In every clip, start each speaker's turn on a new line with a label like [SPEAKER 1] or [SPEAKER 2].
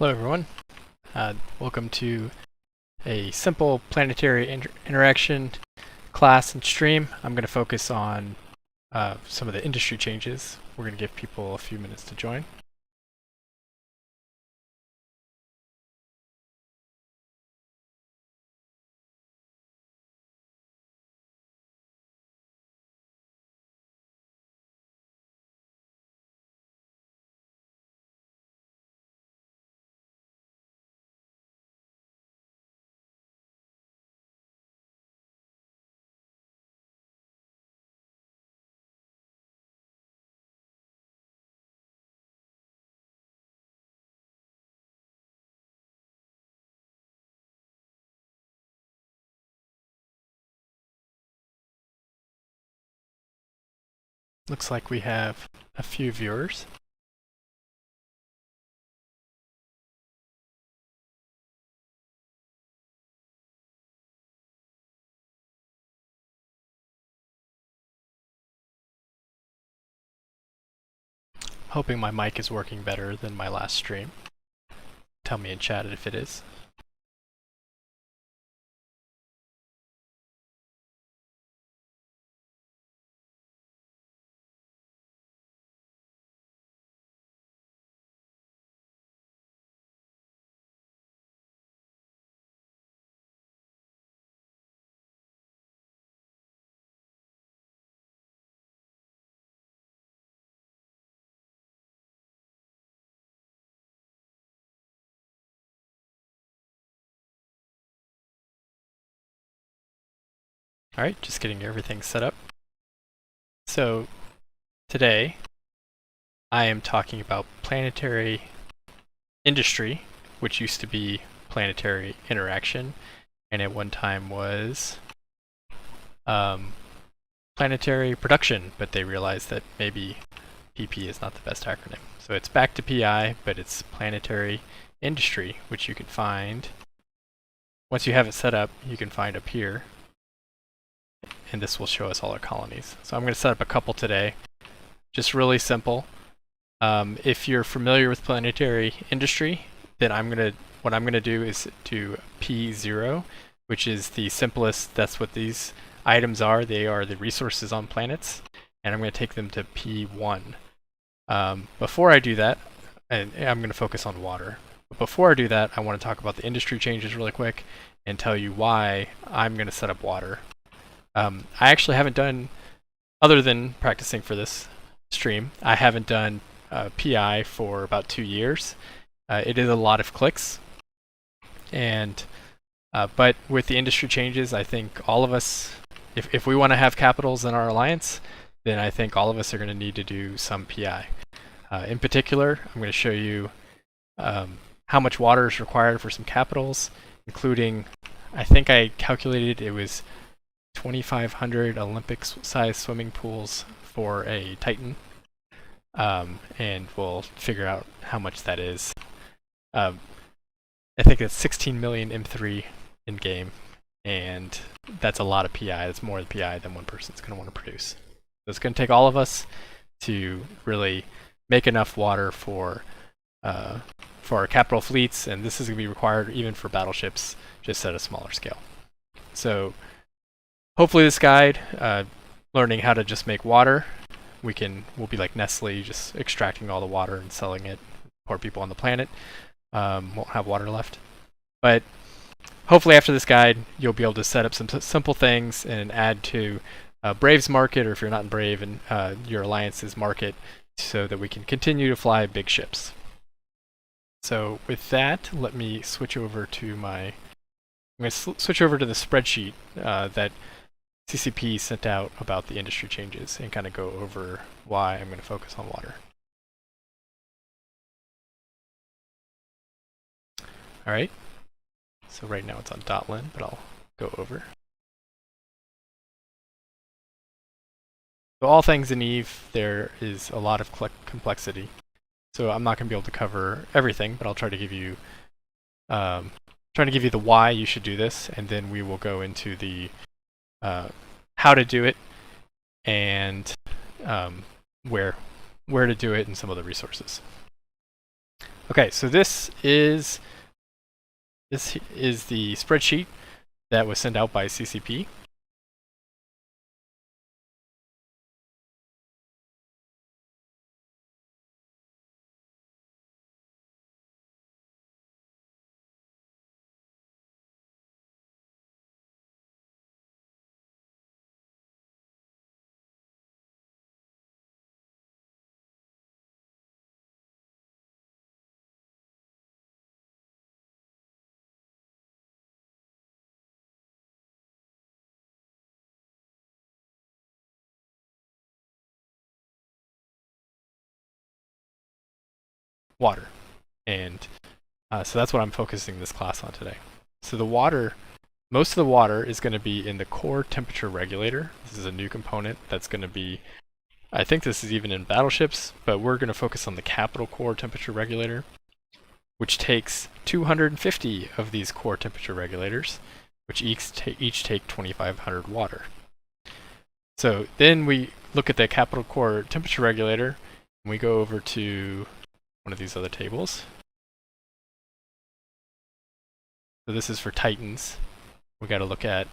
[SPEAKER 1] Hello everyone, welcome to a simple planetary interaction class and stream. I'm going to focus on some of the industry changes. We're going to give people a few minutes to join. Looks like we have a few viewers. Hoping my mic is working better than my last stream. Tell me in chat if it is. Alright, just getting everything set up. So today I am talking about planetary industry, which used to be planetary interaction, and at one time was planetary production, but they realized that maybe PP is not the best acronym. So it's back to PI, but it's planetary industry, which you can find, once you have it set up, you can find up here. And this will show us all our colonies. So I'm going to set up a couple today, just really simple. If you're familiar with planetary industry, then what I'm going to do is do P0, which is the simplest. That's what these items are. They are the resources on planets, and I'm going to take them to P1. Before I do that, and I'm going to focus on water. But before I do that, I want to talk about the industry changes really quick and tell you why I'm going to set up water. I actually haven't done, other than practicing for this stream, I haven't done PI for about 2 years. It is a lot of clicks, and but with the industry changes, I think all of us, if we want to have capitals in our alliance, then I think all of us are going to need to do some PI. In particular, I'm going to show you how much water is required for some capitals, including, I think I calculated it was 2,500 Olympic-sized swimming pools for a Titan, and we'll figure out how much that is. I think it's 16 million M3 in game, and that's a lot of PI. That's more PI than one person's going to want to produce. So it's going to take all of us to really make enough water for our capital fleets, and this is going to be required even for battleships, just at a smaller scale. So hopefully this guide, learning how to just make water, we'll be like Nestle, just extracting all the water and selling it. Poor people on the planet won't have water left. But hopefully after this guide, you'll be able to set up some simple things and add to Brave's market, or if you're not in Brave, and your alliance's market, so that we can continue to fly big ships. So with that, let me switch over to I'm going to switch over to the spreadsheet that CCP sent out about the industry changes and kind of go over why I'm going to focus on water. Alright, so right now it's on .lin, but I'll go over. So all things in Eve, there is a lot of complexity. So I'm not going to be able to cover everything, but I'll try to give you the why you should do this, and then we will go into the how to do it, and where to do it, and some other resources. Okay, so this is the spreadsheet that was sent out by CCP. Water. And so that's what I'm focusing this class on today. So the water, most of the water is going to be in the core temperature regulator. This is a new component that's going to be, I think this is even in battleships, but we're going to focus on the capital core temperature regulator, which takes 250 of these core temperature regulators, which each take 2,500 water. So then we look at the capital core temperature regulator, and we go over to one of these other tables. So this is for Titans. We got to look at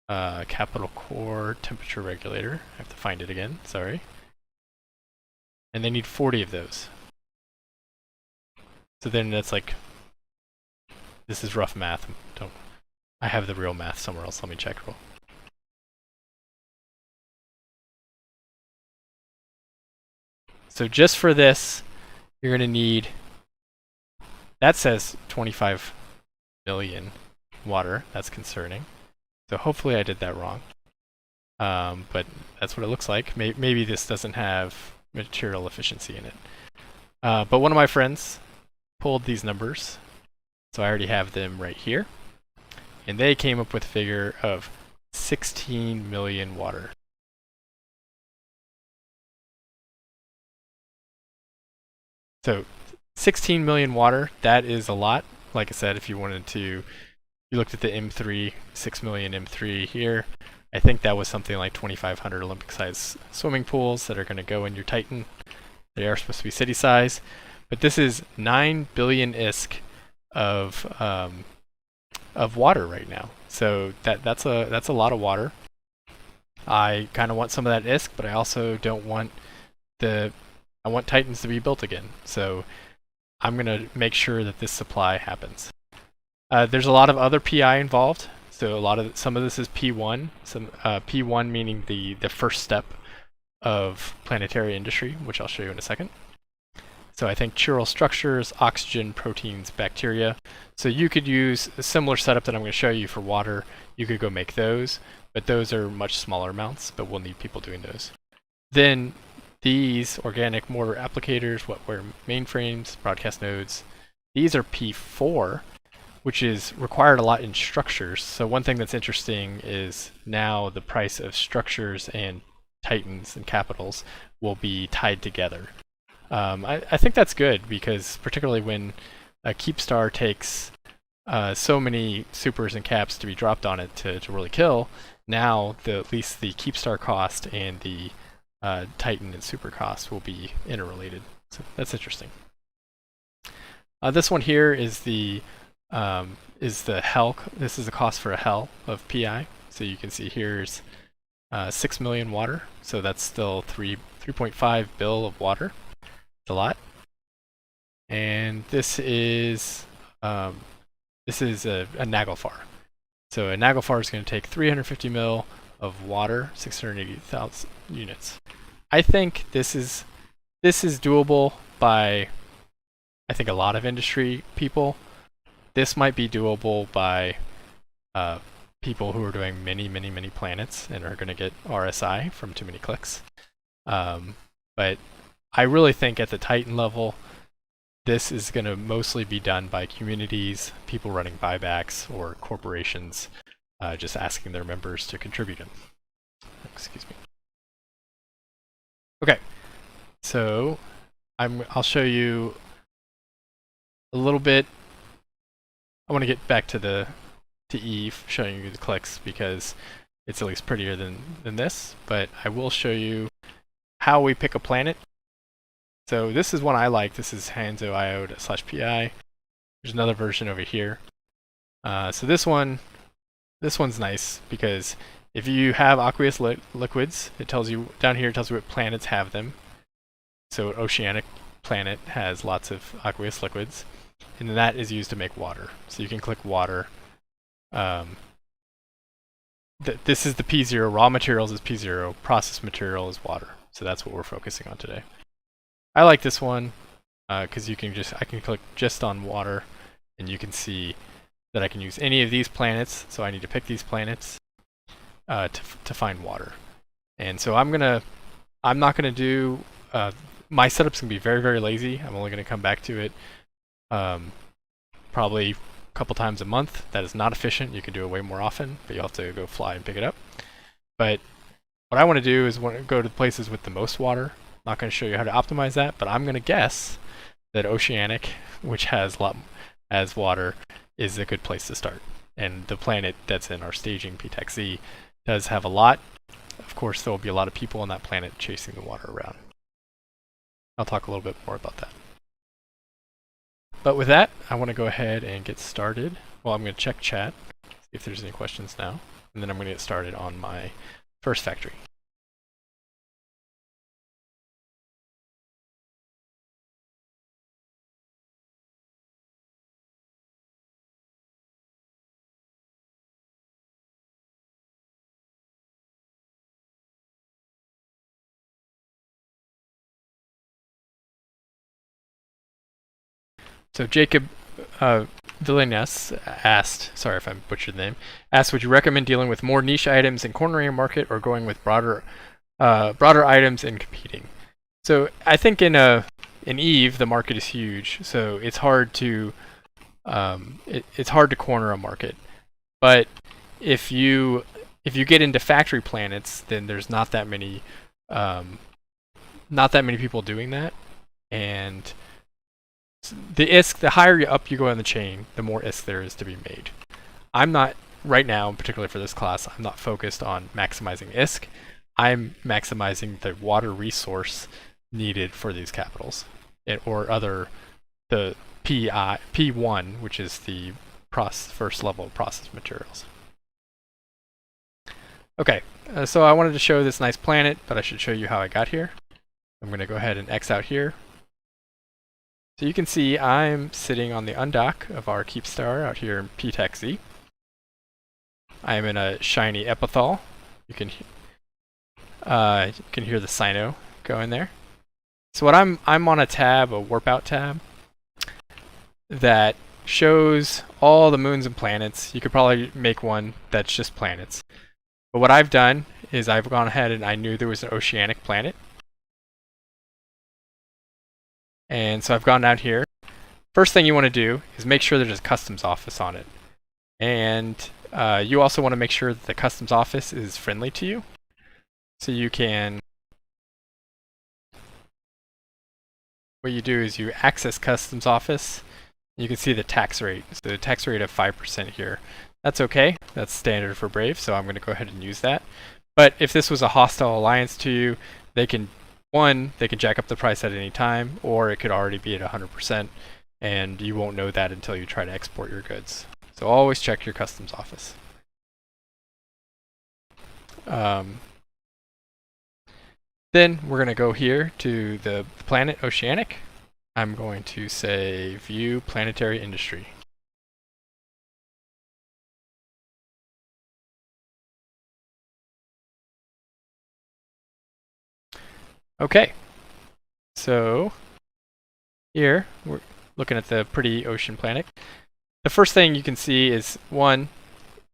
[SPEAKER 1] capital core temperature regulator. I have to find it again, sorry. And they need 40 of those. So then that's like, this is rough math. I have the real math somewhere else. Let me check real. So just for this, you're going to need, that says 25 million water. That's concerning. So hopefully I did that wrong. But that's what it looks like. Maybe this doesn't have material efficiency in it. But one of my friends pulled these numbers. So I already have them right here. And they came up with a figure of 16 million water. So 16 million water, that is a lot. Like I said, if you wanted to, you looked at the M3, 6 million M3 here. I think that was something like 2,500 Olympic-sized swimming pools that are going to go in your Titan. They are supposed to be city size, but this is 9 billion ISK of water right now. So that's a lot of water. I kind of want some of that ISK, but I also don't want I want Titans to be built again. So I'm going to make sure that this supply happens. There's a lot of other PI involved. So some of this is P1. P1 meaning the first step of planetary industry, which I'll show you in a second. So I think chiral structures, oxygen, proteins, bacteria. So you could use a similar setup that I'm going to show you for water. You could go make those, but those are much smaller amounts, but we'll need people doing those. Then these organic mortar applicators, wetware mainframes, broadcast nodes, these are P4, which is required a lot in structures. So one thing that's interesting is now the price of structures and Titans and capitals will be tied together. I think that's good because particularly when a Keepstar takes so many supers and caps to be dropped on it to really kill, now at least the Keepstar cost and the Titan and super cost will be interrelated. So that's interesting. This one here is the Hell. This is the cost for a Hell of PI. So you can see here's 6 million water. So that's still 3.5 bill of water. It's a lot. And this is a Naglfar. So a Naglfar is going to take 350 mil of water, 680,000 units. I think this is doable by, I think, a lot of industry people. This might be doable by people who are doing many planets and are going to get RSI from too many clicks. But I really think at the Titan level, this is going to mostly be done by communities, people running buybacks, or corporations just asking their members to contribute them. Excuse me. Okay, so I'll show you a little bit. I want to get back to Eve, showing you the clicks because it's at least prettier than this. But I will show you how we pick a planet. So this is one I like. This is hanzo.io/pi. There's another version over here. So this one's nice because if you have aqueous liquids, it tells you down here. It tells you what planets have them. So an oceanic planet has lots of aqueous liquids, and then that is used to make water. So you can click water. This is the P0. Raw materials is P0. Processed material is water. So that's what we're focusing on today. I like this one because I can click just on water, and you can see that I can use any of these planets. So I need to pick these planets to find water. And so I'm not gonna do my setup's gonna be very, very lazy. I'm only gonna come back to it probably a couple times a month. That is not efficient. You can do it way more often, but you'll have to go fly and pick it up. But what I want to do is go to places with the most water. I'm not going to show you how to optimize that, but I'm going to guess that oceanic, which has water, is a good place to start. And the planet that's in our staging, P-Z, does have a lot. Of course, there will be a lot of people on that planet chasing the water around. I'll talk a little bit more about that. But with that, I want to go ahead and get started. Well, I'm going to check chat, see if there's any questions now, and then I'm going to get started on my first factory. So Jacob Villeneuve asked, sorry if I butchered the name, asked, would you recommend dealing with more niche items and cornering a market, or going with broader items and competing? So I think in Eve the market is huge, so it's hard to corner a market. But if you get into factory planets, then there's not that many people doing that, and the higher up you go in the chain, the more ISK there is to be made. I'm not, right now, particularly for this class, I'm not focused on maximizing ISK. I'm maximizing the water resource needed for these capitals, the P1, which is the first level of processed materials. Okay, so I wanted to show this nice planet, but I should show you how I got here. I'm going to go ahead and X out here. So you can see I'm sitting on the undock of our keep star out here in P-Z. I am in a shiny epithal. You can hear the Sino going there. So what I'm on a tab, a warp out tab, that shows all the moons and planets. You could probably make one that's just planets. But what I've done is I've gone ahead and I knew there was an oceanic planet. And so I've gone down here. First thing you want to do is make sure there's a customs office on it. And you also want to make sure that the customs office is friendly to you. So you can, what you do is you access customs office. You can see the tax rate. So the tax rate of 5% here. That's okay. That's standard for Brave, so I'm going to go ahead and use that. But if this was a hostile alliance to you, they can jack up the price at any time, or it could already be at 100%, and you won't know that until you try to export your goods. So always check your customs office. Then we're going to go here to the planet Oceanic. I'm going to say View Planetary Industry. Okay, so here we're looking at the pretty ocean planet. The first thing you can see is one,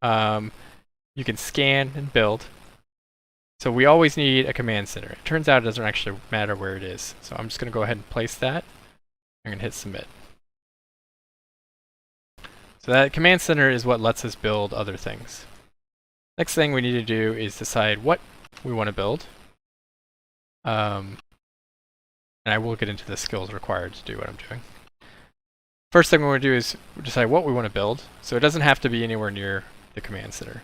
[SPEAKER 1] you can scan and build. So we always need a command center. It turns out it doesn't actually matter where it is. So I'm just going to go ahead and place that. I'm going to hit submit. So that command center is what lets us build other things. Next thing we need to do is decide what we want to build. And I will get into the skills required to do what I'm doing. First thing we want to do is decide what we want to build. So it doesn't have to be anywhere near the command center.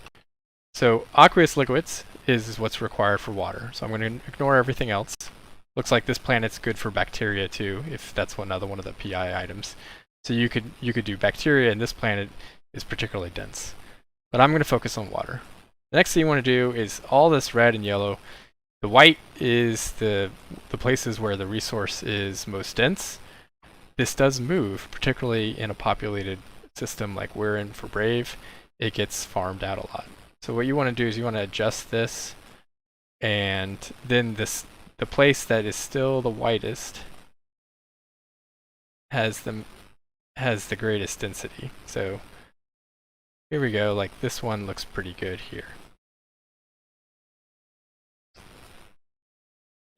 [SPEAKER 1] So aqueous liquids is what's required for water. So I'm going to ignore everything else. Looks like this planet's good for bacteria too, if that's another one of the PI items. So you could do bacteria, and this planet is particularly dense. But I'm going to focus on water. The next thing you want to do is all this red and yellow. The white is the places where the resource is most dense. This does move, particularly in a populated system like we're in for Brave. It gets farmed out a lot. So what you want to do is you want to adjust this, and then the place that is still the whitest has the greatest density. So here we go, like this one looks pretty good here.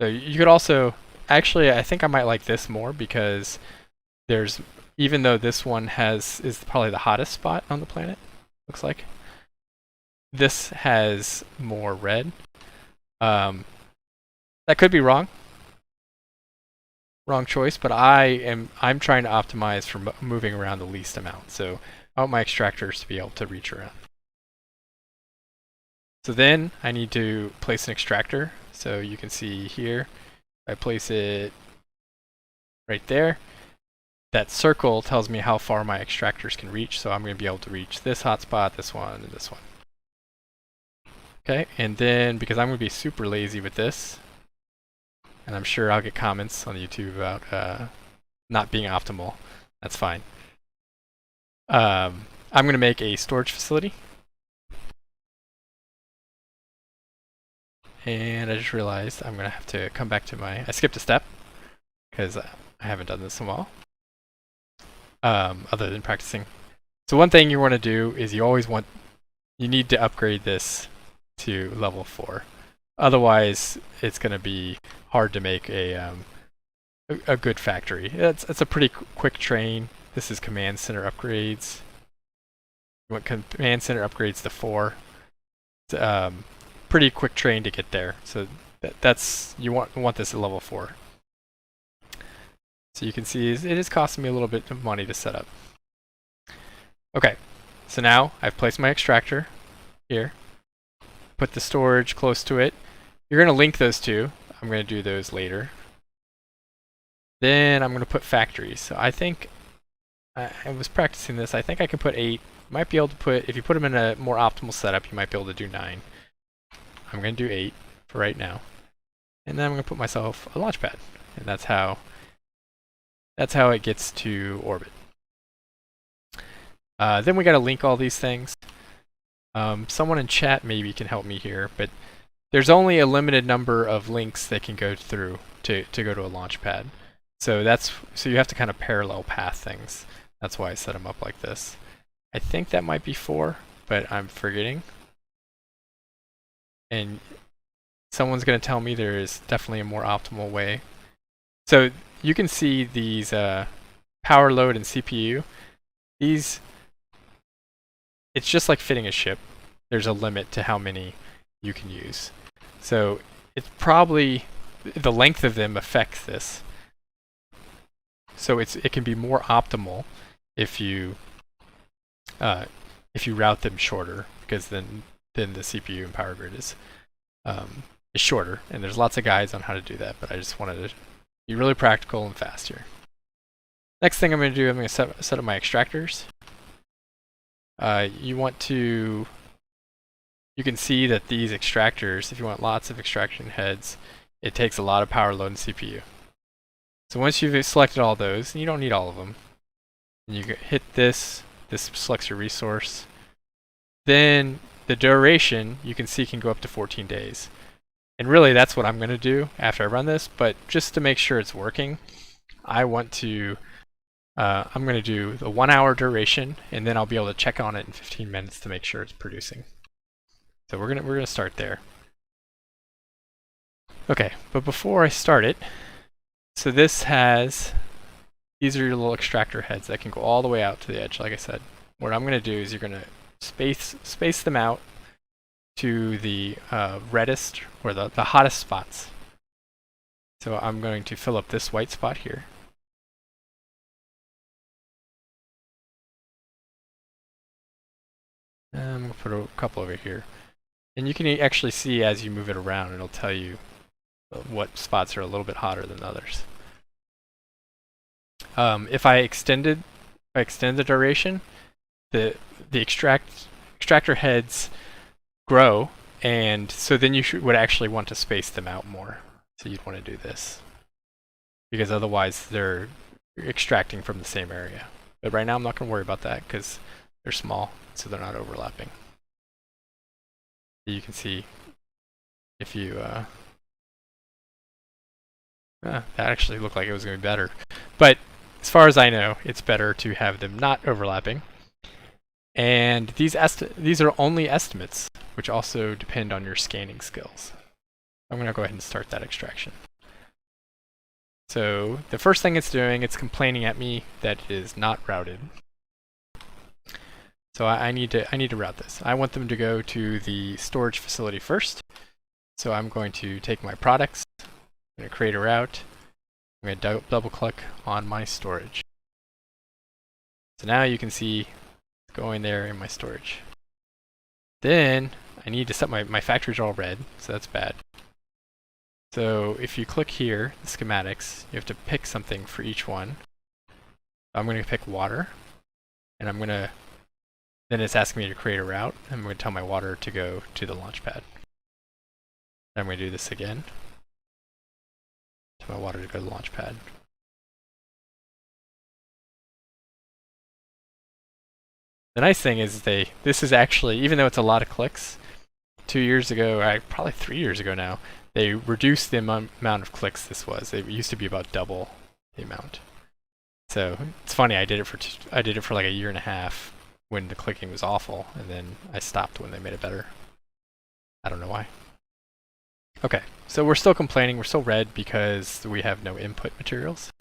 [SPEAKER 1] So you could also, actually I think I might like this more because there's, even though this one is probably the hottest spot on the planet, looks like, this has more red. That could be wrong choice, but I'm trying to optimize for moving around the least amount. So I want my extractors to be able to reach around. So then I need to place an extractor. So you can see here, I place it right there. That circle tells me how far my extractors can reach. So I'm going to be able to reach this hotspot, this one, and this one. Okay, and then because I'm going to be super lazy with this, and I'm sure I'll get comments on YouTube about not being optimal. That's fine. I'm going to make a storage facility. And I just realized I'm going to have to come back to I skipped a step because I haven't done this in a while, other than practicing. So one thing you want to do is you need to upgrade this to level 4. Otherwise, it's going to be hard to make a good factory. It's a pretty quick train. This is command center upgrades. You want command center upgrades to 4. It's pretty quick train to get there. So you want this at level 4. So you can see it is costing me a little bit of money to set up. Okay, so now I've placed my extractor here. Put the storage close to it. You're going to link those two. I'm going to do those later. Then I'm going to put factories. So I think I was practicing this. I think I can put 8. Might be able to put, if you put them in a more optimal setup, you might be able to do 9. I'm going to do 8 for right now. And then I'm going to put myself a launch pad. And that's how it gets to orbit. Then we got to link all these things. Someone in chat maybe can help me here, but there's only a limited number of links that can go through to go to a launch pad. So you have to kind of parallel path things. That's why I set them up like this. I think that might be 4, but I'm forgetting. And someone's going to tell me there is definitely a more optimal way. So you can see these power load and CPU. It's just like fitting a ship. There's a limit to how many you can use. So it's probably the length of them affects this. So it can be more optimal if you route them shorter, because then the CPU and power grid is shorter. And there's lots of guides on how to do that, but I just wanted to be really practical and fast here. Next thing I'm going to do, I'm going to set up my extractors. You can see that these extractors, if you want lots of extraction heads, it takes a lot of power load and CPU. So once you've selected all those, and you don't need all of them, and you hit this selects your resource. Then the duration, you can see, can go up to 14 days. And really that's what I'm going to do after I run this, but just to make sure it's working, I'm going to do the 1 hour duration, and then I'll be able to check on it in 15 minutes to make sure it's producing. So we're gonna start there. Okay, but before I start it, so these are your little extractor heads that can go all the way out to the edge. Like I said, what I'm gonna do is you're gonna space them out to the reddest or the hottest spots. So I'm going to fill up this white spot here. I'm going to put a couple over here. And you can actually see as you move it around, it'll tell you what spots are a little bit hotter than others. If I extend the duration, the extractor heads grow, and so then you would actually want to space them out more. So you'd want to do this, because otherwise they're extracting from the same area. But right now I'm not going to worry about that because they're small, so they're not overlapping. You can see if you that actually looked like it was going to be better. But as far as I know, it's better to have them not overlapping. And these are only estimates, which also depend on your scanning skills. I'm going to go ahead and start that extraction. So the first thing it's doing, it's complaining at me that it is not routed. So I need to route this. I want them to go to the storage facility first. So I'm going to take my products, I'm going to create a route, I'm going to double click on my storage. So now you can see it's going there in my storage. Then I need to set my factories are all red, so that's bad. So if you click here, the schematics, you have to pick something for each one. I'm going to pick water, and I'm going to, then it's asking me to create a route. I'm going to tell my water to go to the launch pad. I'm going to do this again. Tell my water to go to the launch pad. The nice thing is this is actually, even though it's a lot of clicks, 2 years ago, probably 3 years ago now, they reduced the amount of clicks this was. It used to be about double the amount. So it's funny, I did it for like a year and a half when the clicking was awful, and then I stopped when they made it better. I don't know why. Okay, so we're still complaining, we're still red because we have no input materials.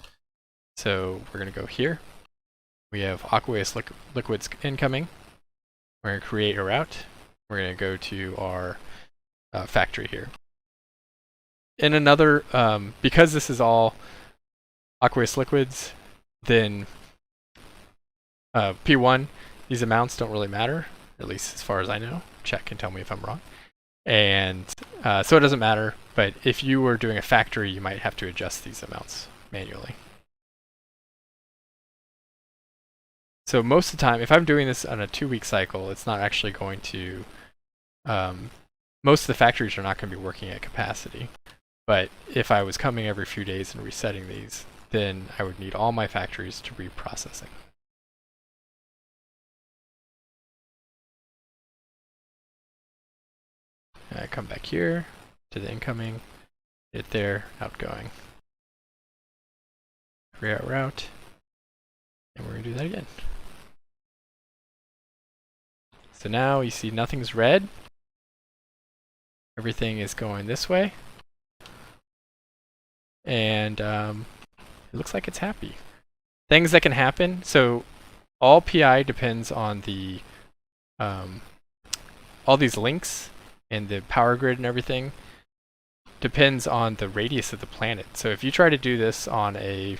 [SPEAKER 1] So we're going to go here. We have aqueous liquids incoming. We're going to create a route. We're going to go to our factory here. In another, because this is all aqueous liquids, then P1, these amounts don't really matter, at least as far as I know. Chat can tell me if I'm wrong. And so it doesn't matter, but if you were doing a factory, you might have to adjust these amounts manually. So most of the time, if I'm doing this on a 2-week cycle, it's not actually going to, most of the factories are not going to be working at capacity. But if I was coming every few days and resetting these, then I would need all my factories to be processing. And I come back here to the incoming, hit there, outgoing. Create route, and we're going to do that again. So now you see nothing's red. Everything is going this way. And it looks like it's happy. Things that can happen, so all PI depends on the, all these links and the power grid and everything depends on the radius of the planet. So if you try to do this on a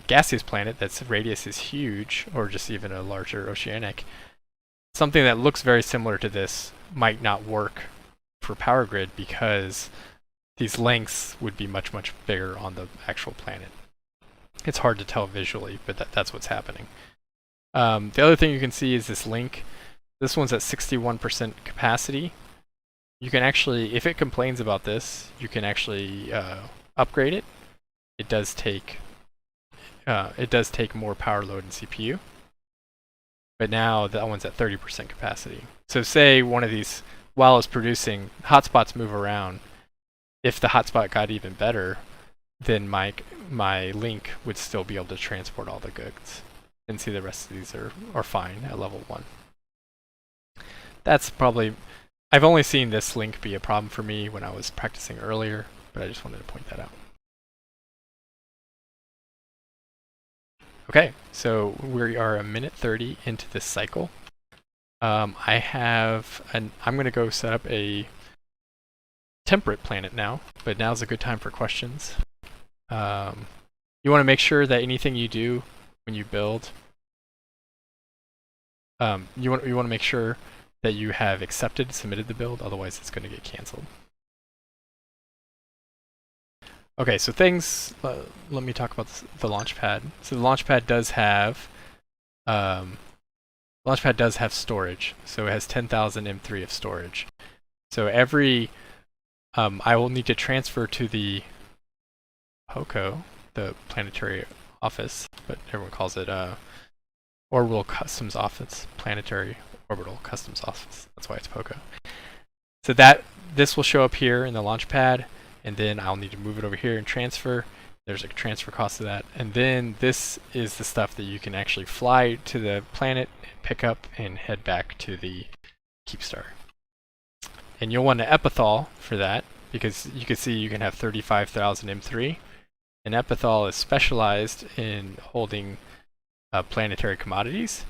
[SPEAKER 1] gaseous planet that's radius is huge, or just even a larger oceanic, something that looks very similar to this might not work for power grid because these lengths would be much, much bigger on the actual planet. It's hard to tell visually, but that's what's happening. The other thing you can see is this link. This one's at 61% capacity. You can actually, if it complains about this, you can actually upgrade it. It does take more power load in CPU. But now that one's at 30% capacity. So say one of these, while it's producing, hotspots move around. If the hotspot got even better, then my link would still be able to transport all the goods. And see the rest of these are fine at level 1. That's probably, I've only seen this link be a problem for me when I was practicing earlier, but I just wanted to point that out. Okay, so we are 1:30 into this cycle. I'm going to go set up a temperate planet now, but now's a good time for questions. You want to make sure that anything you do when you build, you want to make sure that you have submitted the build, otherwise it's going to get canceled. Okay, so things. Let me talk about the launch pad. So the launch pad does have storage. So it has 10,000 M3 of storage. So every I will need to transfer to the POCO, the Planetary Office, but everyone calls it Orbital Customs Office, Planetary Orbital Customs Office. That's why it's POCO. So this will show up here in the launch pad, and then I'll need to move it over here and transfer. There's a transfer cost of that. And then this is the stuff that you can actually fly to the planet, pick up, and head back to the Keepstar. And you'll want an epithal for that, because you can see you can have 35,000 M3. An epithal is specialized in holding planetary commodities,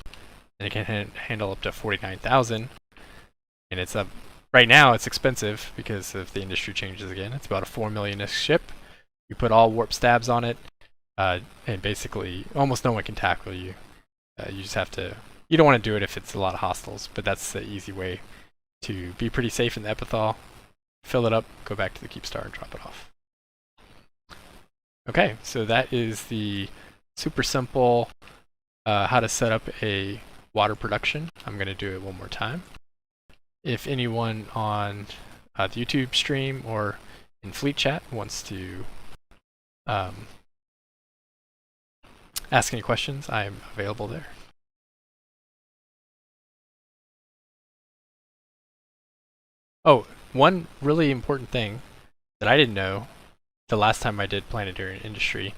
[SPEAKER 1] and it can handle up to 49,000. And it's right now it's expensive because of the industry changes again. It's about a 4 million-ish ship. You put all warp stabs on it, and basically almost no one can tackle you. You just have to. You don't want to do it if it's a lot of hostiles, but that's the easy way to be pretty safe in the epithal. Fill it up, go back to the Keepstar, and drop it off. Okay, so that is the super simple how to set up a water production. I'm going to do it one more time. If anyone on the YouTube stream or in Fleet Chat wants to ask any questions, I'm available there. Oh, one really important thing that I didn't know the last time I did Planetary Industry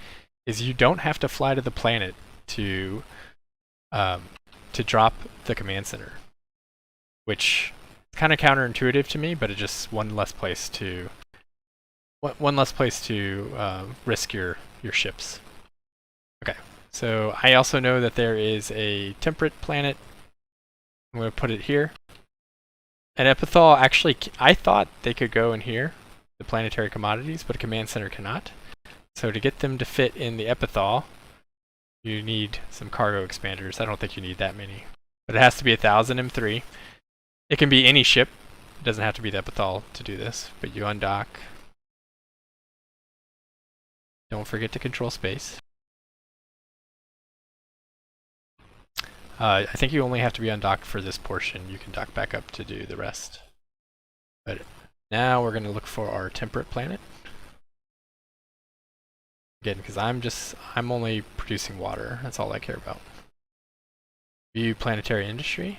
[SPEAKER 1] is you don't have to fly to the planet to drop the command center, which is kind of counterintuitive to me, but it's just one less place to risk your ships. Okay, so I also know that there is a temperate planet. I'm going to put it here. An epithal, actually, I thought they could go in here, the planetary commodities, but a command center cannot. So to get them to fit in the epithal, you need some cargo expanders. I don't think you need that many, but it has to be 1,000 M3. It can be any ship. It doesn't have to be the epithal to do this, but you undock. Don't forget to control space. I think you only have to be undocked for this portion. You can dock back up to do the rest. But now we're going to look for our temperate planet. Again, because I'm only producing water. That's all I care about. View planetary industry.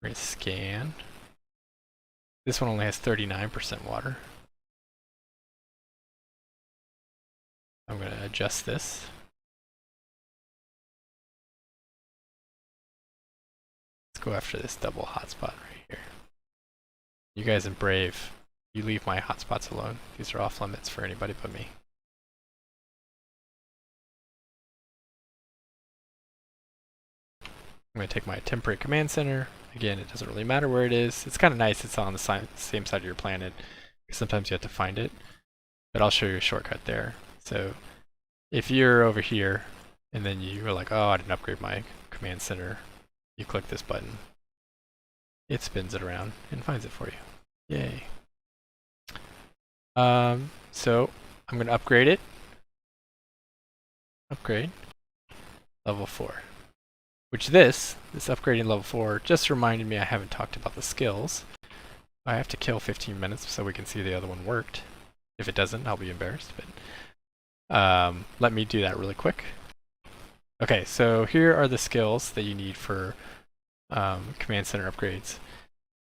[SPEAKER 1] We're going to scan. This one only has 39% water. I'm going to adjust this. Let's go after this double hotspot right here. You guys in Brave, you leave my hotspots alone. These are off limits for anybody but me. I'm going to take my temperate command center. Again, it doesn't really matter where it is. It's kind of nice it's on the same side of your planet, because sometimes you have to find it. But I'll show you a shortcut there. So if you're over here, and then you were like, oh, I didn't upgrade my command center, you click this button. It spins it around and finds it for you. Yay. So I'm going to upgrade it. Upgrade. Level 4. Which this upgrading level 4 just reminded me I haven't talked about the skills. I have to kill 15 minutes so we can see the other one worked. If it doesn't, I'll be embarrassed. But let me do that really quick. Okay, so here are the skills that you need for command center upgrades.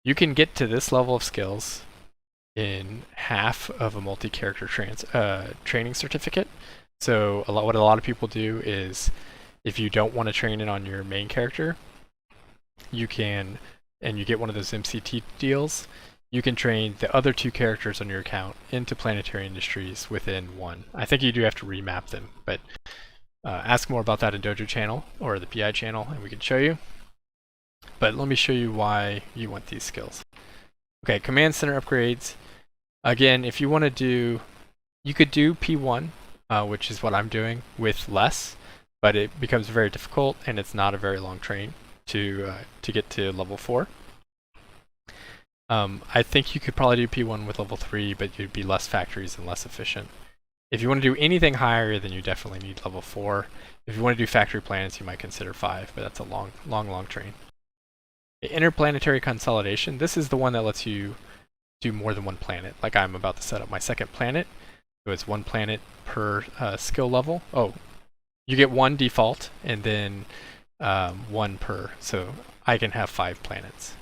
[SPEAKER 1] You can get to this level of skills in half of a multi-character training certificate. So what a lot of people do is, if you don't want to train it on your main character, you can, and you get one of those MCT deals, you can train the other 2 characters on your account into Planetary Industries within one. I think you do have to remap them, but ask more about that in Dojo channel or the PI channel and we can show you. But let me show you why you want these skills. Okay, command center upgrades. Again, if you want to do, you could do P1, which is what I'm doing, with less, but it becomes very difficult and it's not a very long train to get to level 4. I think you could probably do P1 with level 3, but you'd be less factories and less efficient. If you want to do anything higher, then you definitely need level 4. If you want to do factory planets, you might consider 5, but that's a long train. Interplanetary Consolidation, this is the one that lets you do more than one planet. Like I'm about to set up my second planet. So it's one planet per skill level. Oh, you get one default and then one per. So I can have 5 planets.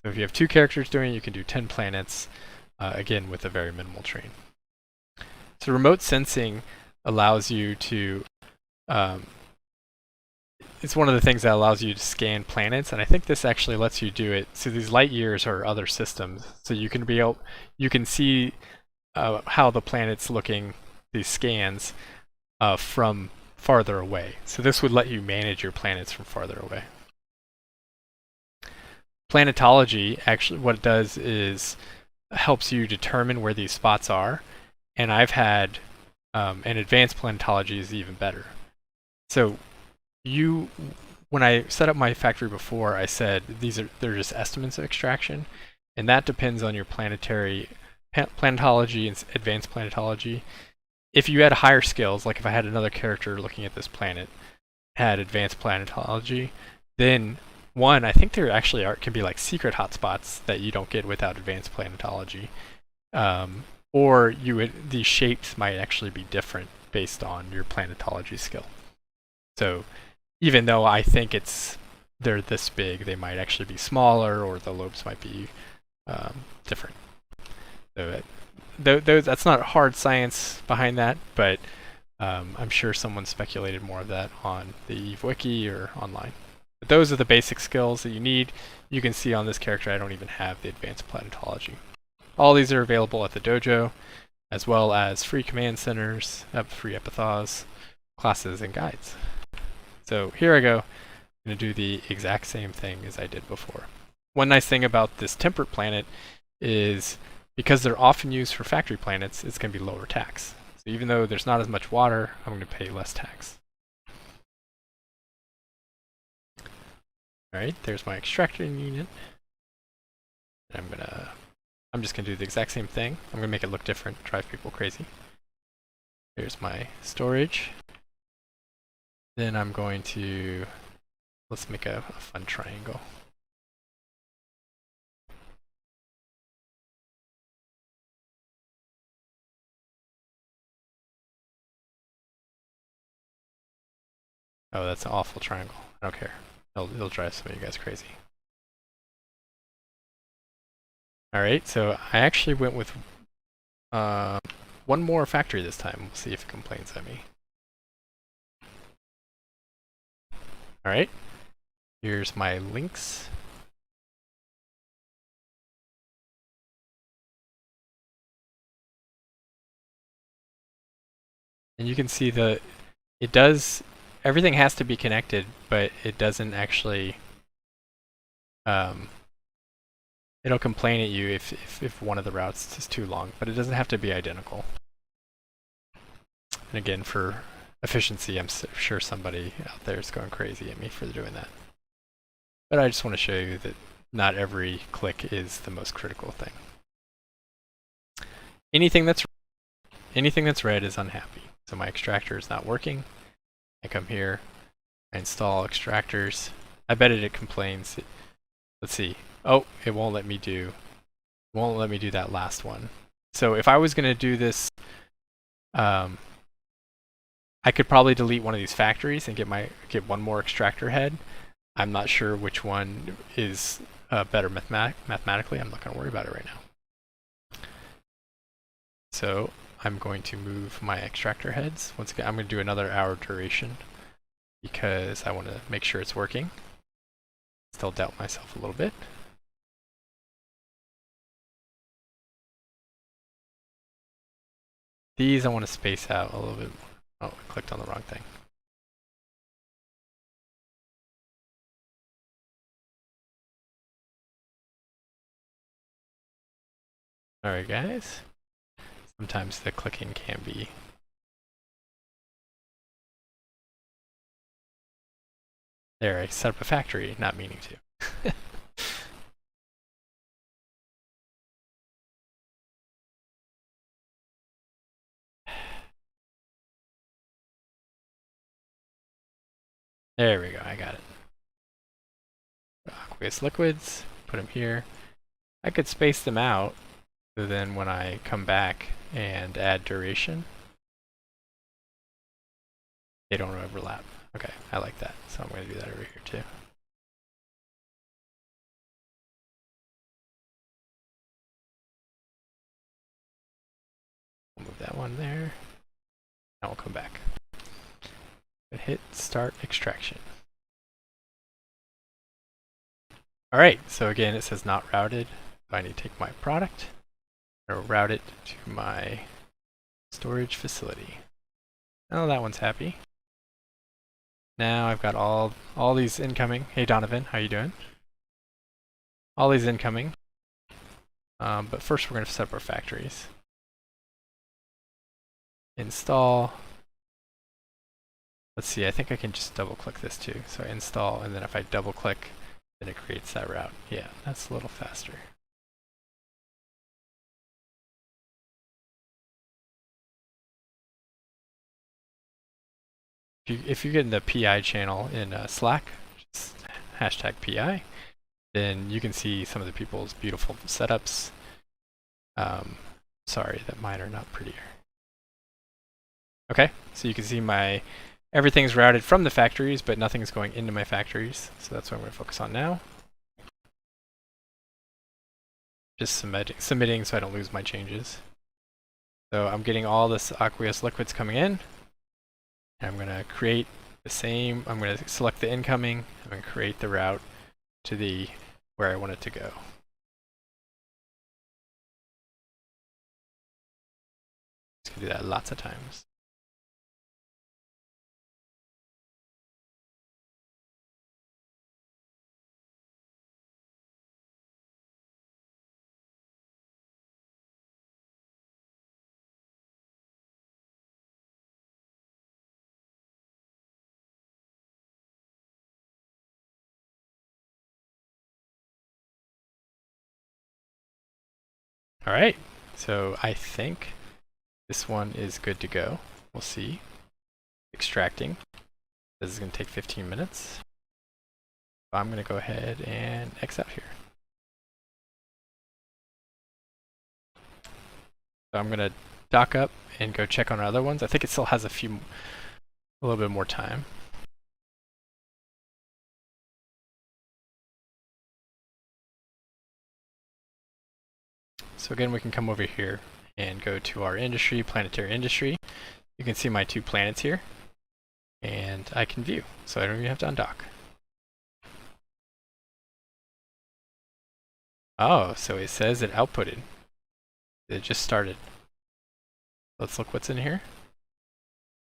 [SPEAKER 1] So if you have 2 characters doing it, you can do 10 planets, again with a very minimal train. So remote sensing allows you to, it's one of the things that allows you to scan planets, and I think this actually lets you do it. So these light years are other systems, so you can see how the planet's looking, these scans, from farther away. So this would let you manage your planets from farther away. Planetology, actually what it does is helps you determine where these spots are, and I've had, and advanced planetology is even better. So when I set up my factory before, I said they're just estimates of extraction, and that depends on your planetology and advanced planetology. If you had higher skills, like if I had another character looking at this planet, had advanced planetology, then I think there actually can be like secret hotspots that you don't get without advanced planetology, or these shapes might actually be different based on your planetology skill. So even though I think they're this big, they might actually be smaller, or the lobes might be different. So that's not hard science behind that, but I'm sure someone speculated more of that on the EVE wiki or online. But those are the basic skills that you need. You can see on this character I don't even have the advanced planetology. All these are available at the dojo, as well as free command centers, free epithals, classes, and guides. So here I go. I'm going to do the exact same thing as I did before. One nice thing about this temperate planet is because they're often used for factory planets, it's going to be lower tax. So even though there's not as much water, I'm going to pay less tax. Alright, there's my extracting unit. I'm just going to do the exact same thing. I'm going to make it look different, drive people crazy. Here's my storage. Then I'm going to, let's make a fun triangle. Oh, that's an awful triangle. I don't care. It'll drive some of you guys crazy. Alright, so I actually went with one more factory this time. We'll see if it complains at me. Alright, here's my links. And you can see everything has to be connected, but it doesn't actually, it'll complain at you if one of the routes is too long, but it doesn't have to be identical. And again, for efficiency, I'm sure somebody out there is going crazy at me for doing that. But I just want to show you that not every click is the most critical thing. Anything that's red is unhappy. So my extractor is not working. I come here, I install extractors. I bet it complains. Let's see. Oh, it won't let me do that last one. So if I was going to do this, I could probably delete one of these factories and get one more extractor head. I'm not sure which one is better mathematically. I'm not going to worry about it right now. So I'm going to move my extractor heads. Once again, I'm going to do another hour duration because I want to make sure it's working. Still doubt myself a little bit. These I want to space out a little bit more. Oh, I clicked on the wrong thing. Alright guys. Sometimes the clicking can be... There, I set up a factory, not meaning to. There we go, I got it. Aqueous liquids, put them here. I could space them out, so then when I come back and add duration, they don't overlap. Okay, I like that, so I'm going to do that over here too. We'll move that one there. Now we'll come back. And hit start extraction. Alright, so again it says not routed. So I need to take my product and route it to my storage facility. Oh, that one's happy. Now I've got all these incoming. Hey Donovan, how you doing? All these incoming. But first we're going to set up our factories. Install. Let's see, I think I can just double click this too. So install, and then if I double click, then it creates that route. Yeah, that's a little faster. If you get in the PI channel in Slack, just hashtag PI, then you can see some of the people's beautiful setups. Sorry that mine are not prettier. Okay, so you can see everything's routed from the factories, but nothing's going into my factories. So that's what I'm going to focus on now. Just submitting so I don't lose my changes. So I'm getting all this aqueous liquids coming in. And I'm going to create the same, I'm going to select the incoming, I'm going to create the route to where I want it to go. Just going to do that lots of times. All right, so I think this one is good to go. We'll see. Extracting. This is going to take 15 minutes. I'm going to go ahead and X out here. So I'm going to dock up and go check on our other ones. I think it still has a little bit more time. So again, we can come over here and go to our industry, Planetary Industry. You can see my 2 planets here, and I can view, so I don't even have to undock. Oh, so it says it outputted. It just started. Let's look what's in here.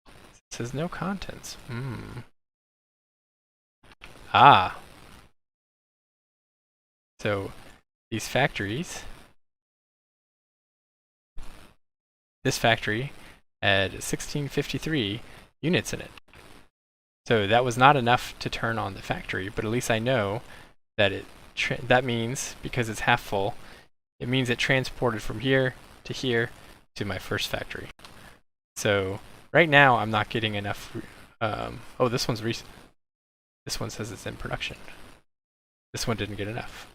[SPEAKER 1] It says no contents. Ah. So these factories, this factory had 1653 units in it. So that was not enough to turn on the factory, but at least I know that that means, because it's half full, it means it transported from here to my first factory. So right now I'm not getting enough. Oh, this one's recent. This one says it's in production. This one didn't get enough.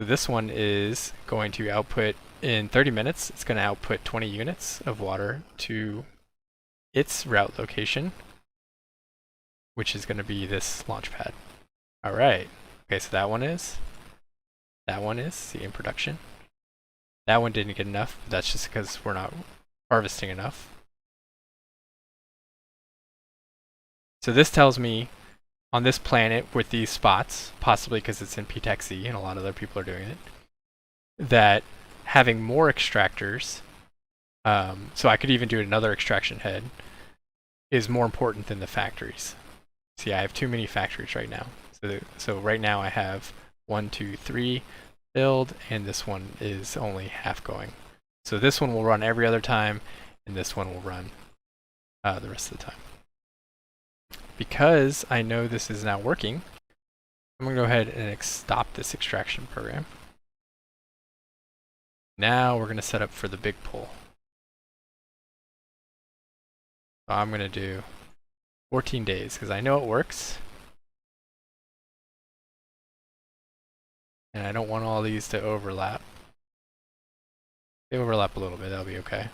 [SPEAKER 1] So this one is going to output in 30 minutes. It's going to output 20 units of water to its route location, which is going to be this launch pad. All right. Okay, so that one is. See, in production. That one didn't get enough, but that's just because we're not harvesting enough. So this tells me on this planet with these spots, possibly because it's in P-TAC-Z and a lot of other people are doing it, that having more extractors, so I could even do another extraction head, is more important than the factories. See, I have too many factories right now. So right now I have 1, 2, 3 filled, and this one is only half going. So this one will run every other time, and this one will run the rest of the time. Because I know this is now working, I'm going to go ahead and stop this extraction program. Now we're going to set up for the big pull. So I'm going to do 14 days, because I know it works. And I don't want all these to overlap. They overlap a little bit, that'll be okay.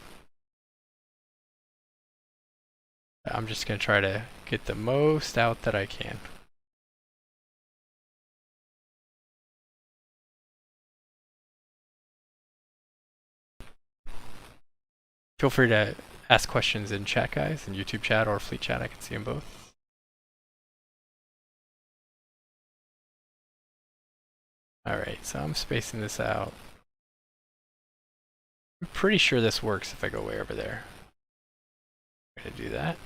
[SPEAKER 1] I'm just going to try to get the most out that I can. Feel free to ask questions in chat, guys, in YouTube chat or Fleet chat. I can see them both. Alright, so I'm spacing this out. I'm pretty sure this works if I go way over there. I'm going to do that.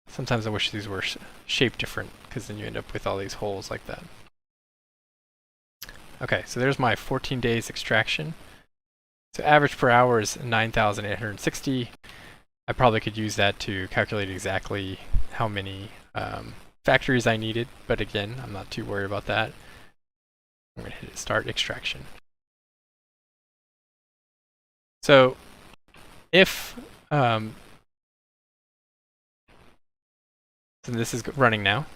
[SPEAKER 1] Sometimes I wish these were shaped different, because then you end up with all these holes like that. Okay, so there's my 14 days extraction. So average per hour is 9,860. I probably could use that to calculate exactly how many factories I needed, but again, I'm not too worried about that. I'm going to hit start extraction. So if so this is running now,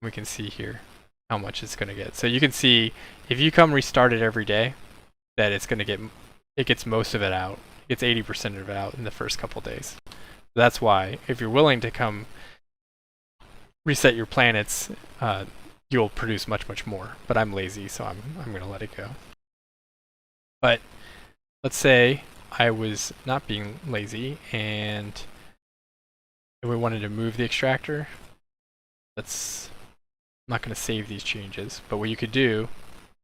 [SPEAKER 1] we can see here how much it's going to get. So you can see if you come restart it every day, that it's going to get, it gets most of it out. It gets 80% of it out in the first couple days. That's why if you're willing to come reset your planets, you'll produce much more. But I'm lazy, so I'm going to let it go. But let's say I was not being lazy and we wanted to move the extractor. I'm not going to save these changes, but what you could do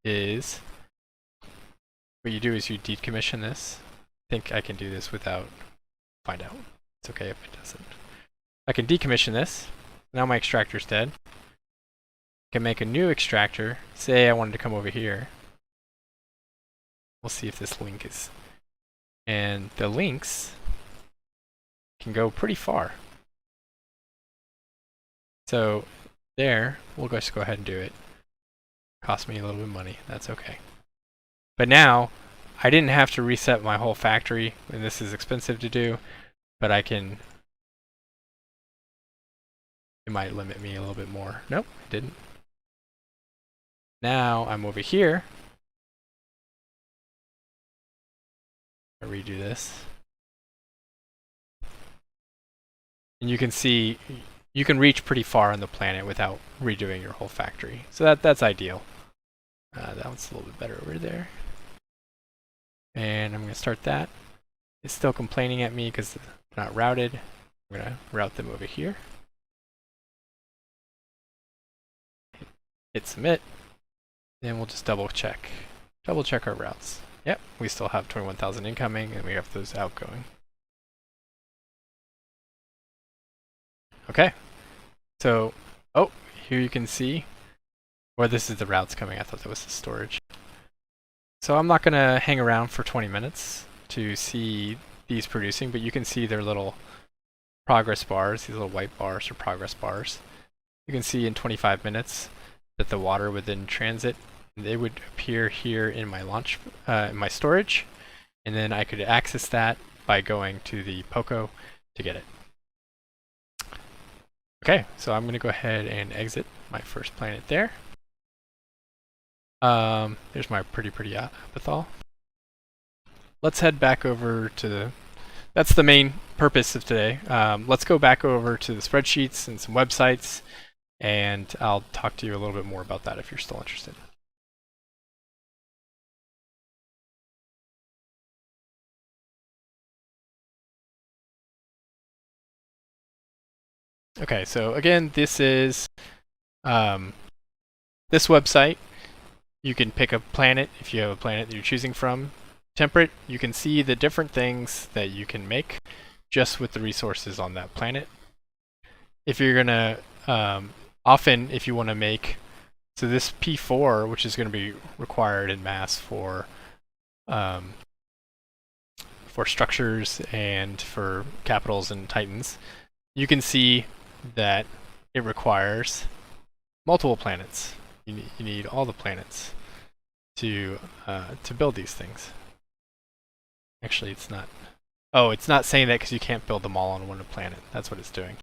[SPEAKER 1] is you decommission this. I think I can do this without, find out. It's okay if it doesn't. I can decommission this. Now my extractor's dead. I can make a new extractor. Say I wanted to come over here. We'll see if this link is, and the links can go pretty far. So there, we'll just go ahead and do it. Cost me a little bit of money, that's okay. But now, I didn't have to reset my whole factory, and this is expensive to do, but I can, it might limit me a little bit more. Nope, it didn't. Now I'm over here. I'll redo this. And you can see, you can reach pretty far on the planet without redoing your whole factory. So that's ideal. That one's a little bit better over there. And I'm going to start that. It's still complaining at me because they're not routed. I'm going to route them over here. Hit submit. Then we'll just double check our routes. Yep, we still have 21,000 incoming and we have those outgoing. Okay. So, oh, here you can see where this is the routes coming. I thought that was the storage. So I'm not going to hang around for 20 minutes to see these producing, but you can see their little progress bars. These little white bars are progress bars. You can see in 25 minutes that the water would then transit. They would appear here in my launch, in my storage, and then I could access that by going to the POCO to get it. Okay, so I'm going to go ahead and exit my first planet there. There's my pretty Apethol. Let's head back over to the, that's the main purpose of today. Let's go back over to the spreadsheets and some websites, and I'll talk to you a little bit more about that if you're still interested. Okay, so again, this is this website. You can pick a planet if you have a planet that you're choosing from. Temperate, you can see the different things that you can make just with the resources on that planet. If you're gonna, often if you want to make, so this P4, which is going to be required in mass for structures and for capitals and titans, you can see that it requires multiple planets. You need all the planets to build these things. Actually, it's not. Oh, it's not saying that because you can't build them all on one planet. That's what it's doing.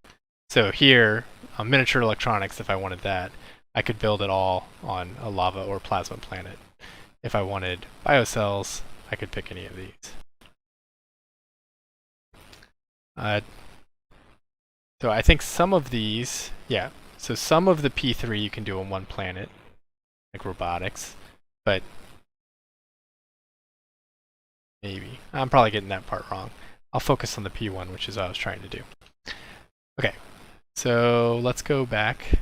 [SPEAKER 1] So here, on miniature electronics, if I wanted that, I could build it all on a lava or plasma planet. If I wanted biocells, I could pick any of these. So I think some of these, yeah, so some of the P3 you can do on one planet, like robotics, but maybe. I'm probably getting that part wrong. I'll focus on the P1, which is what I was trying to do. Okay, so let's go back.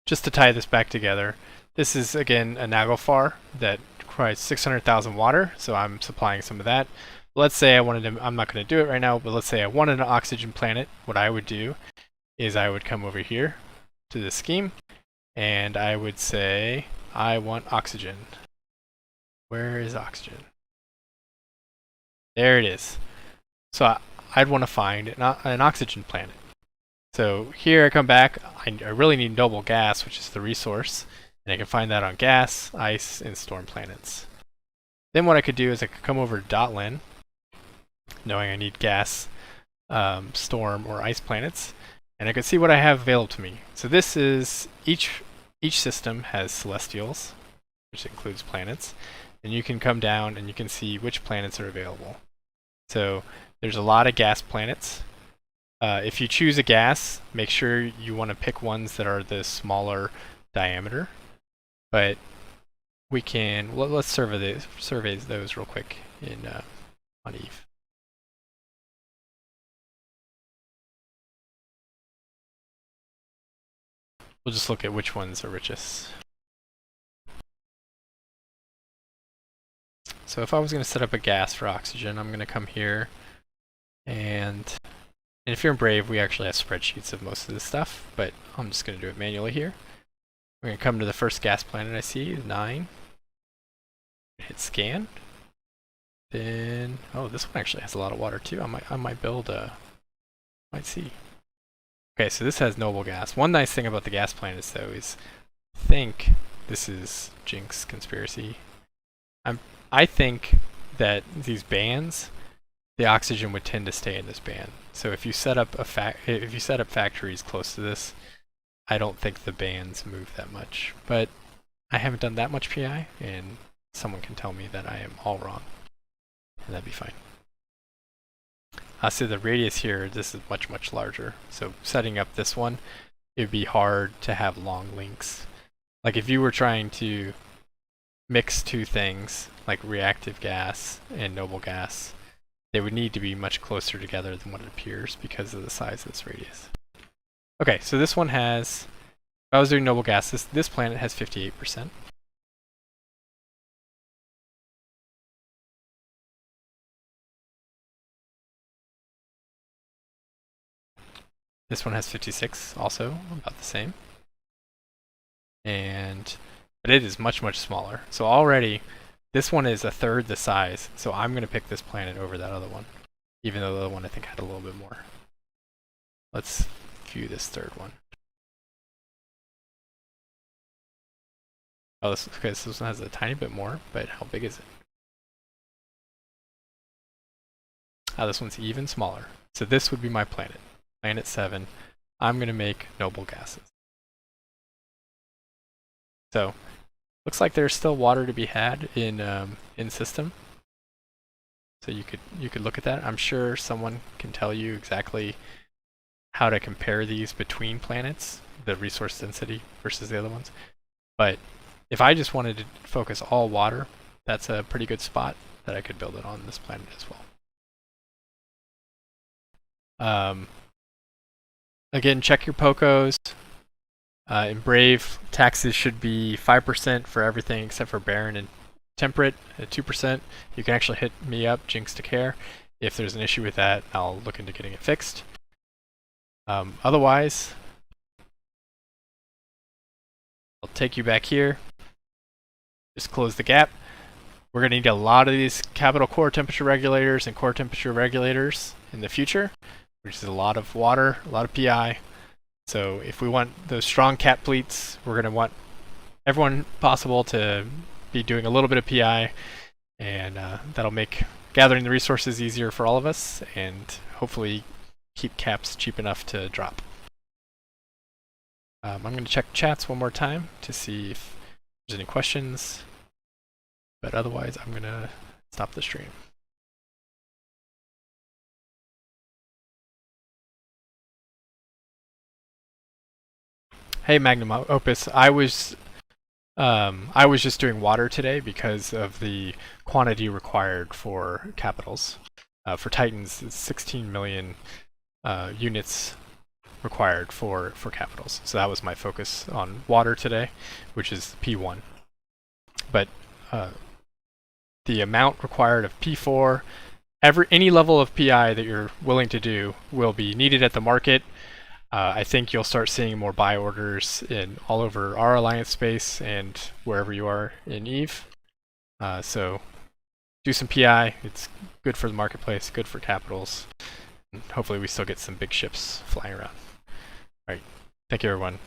[SPEAKER 1] Just to tie this back together, this is again a nagelfar that requires 600,000 water, so I'm supplying some of that. Let's say I wanted to, I'm not going to do it right now, but let's say I wanted an oxygen planet. What I would do is I would come over here to the scheme, and I would say, I want oxygen. Where is oxygen? There it is. So I'd want to find an oxygen planet. So here I come back, I really need noble gas, which is the resource, and I can find that on gas, ice, and storm planets. Then what I could do is I could come over to .lin, knowing I need gas, storm, or ice planets, and I could see what I have available to me. So this is, each system has celestials, which includes planets, and you can come down and you can see which planets are available. So there's a lot of gas planets. If you choose a gas, make sure you want to pick ones that are the smaller diameter. But we can, let's survey those real quick on Eve. We'll just look at which ones are richest. So if I was going to set up a gas for oxygen, I'm going to come here, and if you're in Brave, we actually have spreadsheets of most of this stuff, but I'm just going to do it manually here. We're going to come to the first gas planet I see, 9. Hit scan. Then, oh, this one actually has a lot of water too. I might build a, might see. Okay, so this has noble gas. One nice thing about the gas planets though is, I think this is Jinx conspiracy. I think that these bands, the oxygen would tend to stay in this band. So if you set up factories close to this, I don't think the bands move that much. But I haven't done that much PI, and someone can tell me that I am all wrong, and that'd be fine. So the radius here, this is much, much larger. So setting up this one, it would be hard to have long links. Like if you were trying to mix two things, like reactive gas and noble gas, they would need to be much closer together than what it appears because of the size of this radius. Okay, so this one has, if I was doing noble gas, this planet has 58%. This one has 56, also about the same. But it is much, much smaller. So already, this one is a third the size, so I'm going to pick this planet over that other one, even though the other one I think had a little bit more. Let's view this third one. Oh, okay, so this one has a tiny bit more, but how big is it? Oh, this one's even smaller. So this would be my planet, planet 7. I'm going to make noble gases. So, looks like there's still water to be had in system. So you could look at that. I'm sure someone can tell you exactly how to compare these between planets, the resource density versus the other ones. But if I just wanted to focus all water, that's a pretty good spot that I could build it on this planet as well. Again, check your POCOs. In Brave, taxes should be 5% for everything except for Barren and Temperate at 2%. You can actually hit me up, Jinx De'Caire. If there's an issue with that, I'll look into getting it fixed. Otherwise, I'll take you back here. Just close the gap. We're going to need a lot of these capital core temperature regulators and core temperature regulators in the future, which is a lot of water, a lot of PI. So if we want those strong cat fleets, we're going to want everyone possible to be doing a little bit of PI, and that'll make gathering the resources easier for all of us, and hopefully keep caps cheap enough to drop. I'm going to check chats one more time to see if there's any questions, but otherwise I'm going to stop the stream. Hey Magnum Opus, I was just doing water today because of the quantity required for capitals. For Titans, it's 16 million units required for capitals. So that was my focus on water today, which is P1. But the amount required of P4, any level of PI that you're willing to do will be needed at the market. I think you'll start seeing more buy orders in all over our alliance space and wherever you are in EVE. So do some PI. It's good for the marketplace, good for capitals. And hopefully we still get some big ships flying around. All right. Thank you, everyone.